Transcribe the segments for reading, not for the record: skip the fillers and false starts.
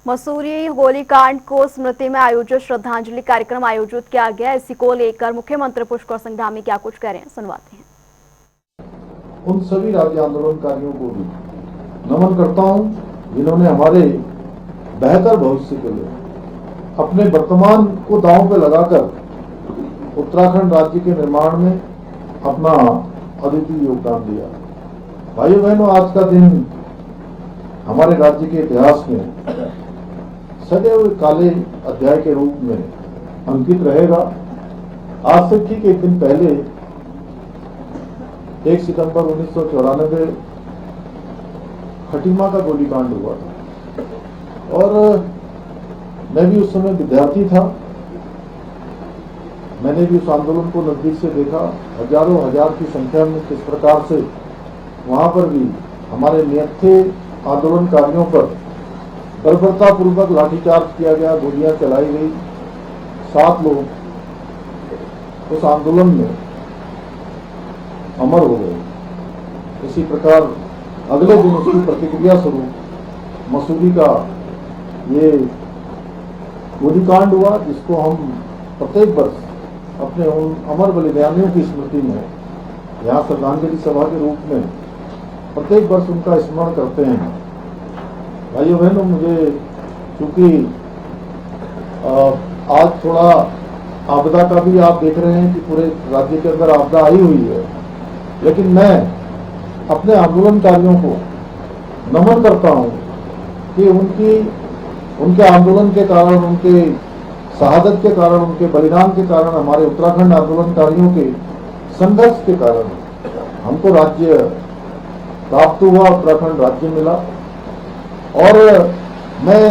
मसूरी गोलीकांड को स्मृति में आयोजित श्रद्धांजलि कार्यक्रम आयोजित किया गया। इसी को लेकर मुख्यमंत्री पुष्कर सिंह धामी क्या कुछ कह रहे हैं, सुनवाते हैं। उन सभी राज्य आंदोलनकारियों को भी नमन करता हूं, जिन्होंने हमारे बेहतर भविष्य के लिए अपने वर्तमान को दांव पे लगाकर उत्तराखंड राज्य के निर्माण में अपना अद्वितीय योगदान दिया। भाइयों बहनों, आज का दिन हमारे राज्य के इतिहास में सजे हुए काले अध्याय के रूप में अंकित रहेगा। आज से ठीक एक दिन पहले 1 सितंबर 1994 खटीमा का गोलीकांड हुआ था और मैं भी उस समय विद्यार्थी था। मैंने भी उस आंदोलन को नजदीक से देखा। हजारों हजार की संख्या में किस प्रकार से वहां पर भी हमारे निहत्थे आंदोलनकारियों पर बर्बरतापूर्वक लाठीचार्ज किया गया, गोलियां चलाई गई। 7 लोग उस आंदोलन में अमर हो गए। इसी प्रकार अगले दिन उसकी प्रतिक्रिया स्वरूप मसूरी का ये गोलीकांड हुआ, जिसको हम प्रत्येक वर्ष अपने उन अमर बलिदानियों की स्मृति में यहाँ श्रद्धांजलि सभा के रूप में प्रत्येक वर्ष उनका स्मरण करते हैं। भाइयों बहनों, मुझे चूंकि आज थोड़ा आपदा का भी आप देख रहे हैं कि पूरे राज्य के अंदर आपदा आई हुई है, लेकिन मैं अपने आंदोलनकारियों को नमन करता हूं कि उनके आंदोलन के कारण, उनके शहादत के कारण, उनके बलिदान के कारण, हमारे उत्तराखंड आंदोलनकारियों के संघर्ष के कारण हमको राज्य प्राप्त हुआ, उत्तराखंड राज्य मिला। और मैं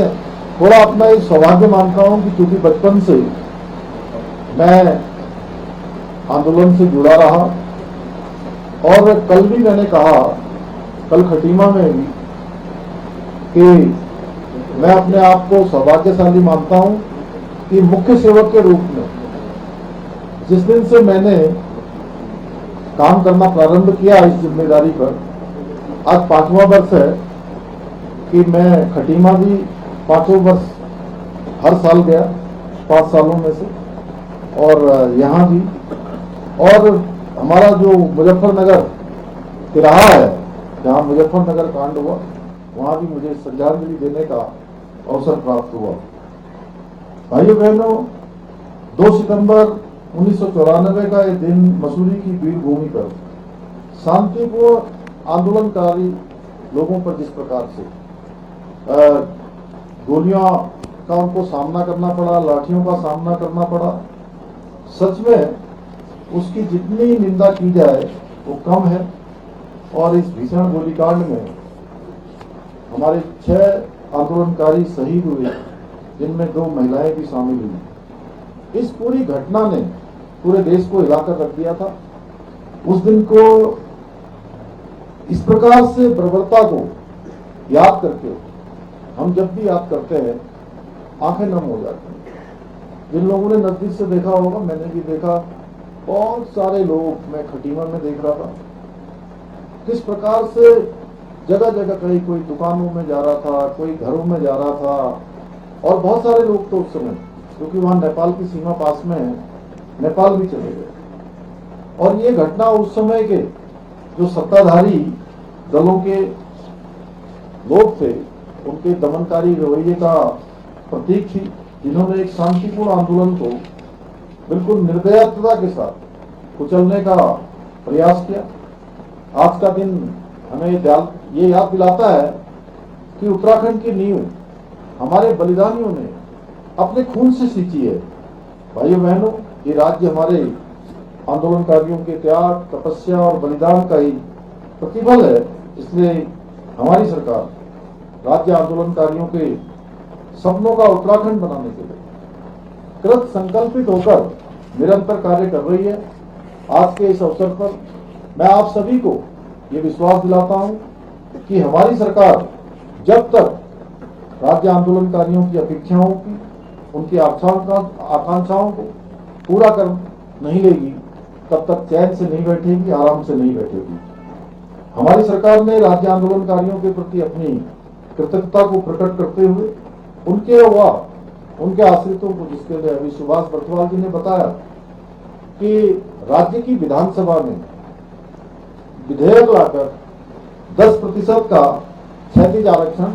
थोड़ा अपना एक सौभाग्य मानता हूं कि क्योंकि बचपन से मैं आंदोलन से जुड़ा रहा और कल भी मैंने कहा, कल खटीमा में भी, कि मैं अपने आप को सौभाग्यशाली मानता हूं कि मुख्य सेवक के रूप में जिस दिन से मैंने काम करना प्रारंभ किया इस जिम्मेदारी पर, आज 5वां वर्ष है कि मैं खटीमा भी 5 वर्ष हर साल गया, 5 सालों में से, और यहाँ भी। और हमारा जो मुजफ्फरनगर तिराहा है, जहाँ मुजफ्फरनगर कांड हुआ, वहाँ भी मुझे श्रद्धांजलि देने का अवसर प्राप्त हुआ। भाइयों बहनों, 2 सितंबर 1994 का ये दिन मसूरी की वीर भूमि पर शांतिपूर्ण आंदोलनकारी लोगों पर जिस प्रकार से गोलियों का उनको सामना करना पड़ा, लाठियों का सामना करना पड़ा, सच में उसकी जितनी निंदा की जाए वो कम है। और इस भीषण गोलीकांड में हमारे 6 आंदोलनकारी शहीद हुए, जिनमें 2 महिलाएं भी शामिल हुई। इस पूरी घटना ने पूरे देश को हिलाकर रख दिया था। उस दिन को इस प्रकार से बर्बरता को याद करके हम जब भी याद करते हैं आंखें नम हो जाती हैं। जिन लोगों ने नजदीक से देखा होगा, मैंने भी देखा, बहुत सारे लोग, मैं खटीमा में देख रहा था किस प्रकार से जगह जगह कहीं कोई दुकानों में जा रहा था, कोई घरों में जा रहा था, और बहुत सारे लोग तो उस समय, क्योंकि वहां नेपाल की सीमा पास में है, नेपाल भी चले गए। और ये घटना उस समय के जो सत्ताधारी दलों के लोग थे, उनके दमनकारी रवैये का प्रतीक थी, जिन्होंने एक शांतिपूर्ण आंदोलन को बिल्कुल निर्दयता के साथ कुचलने का प्रयास किया। आज का दिन हमें ये याद दिलाता है कि उत्तराखंड की नींव हमारे बलिदानियों ने अपने खून से सींची है। भाइयों बहनों, ये राज्य हमारे आंदोलनकारियों के त्याग, तपस्या और बलिदान का ही प्रतिफल है। इसलिए हमारी सरकार राज्य आंदोलनकारियों के सपनों का उत्तराखंड बनाने के लिए कृत संकल्पित होकर निरंतर कार्य कर रही है। आज के इस अवसर पर मैं आप सभी को ये विश्वास दिलाता हूं कि हमारी सरकार जब तक राज्य आंदोलनकारियों की अपेक्षाओं की, उनकी आकांक्षाओं को पूरा कर नहीं लेगी, तब तक चैन से नहीं बैठेगी, आराम से नहीं बैठेगी। हमारी सरकार ने राज्य आंदोलनकारियों के प्रति अपनी कृतज्ञता को प्रकट करते हुए उनके व उनके आश्रितों को, जिसके लिए अभी सुभाष बर्तवाल जी ने बताया कि राज्य की विधानसभा में विधेयक लाकर 10% का क्षैतिज आरक्षण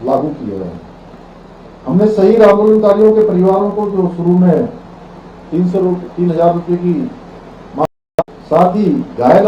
लागू किए गए। हमने शहीद आंदोलनकारियों के परिवारों को जो शुरू में 3,000 रुपए की, साथ ही घायल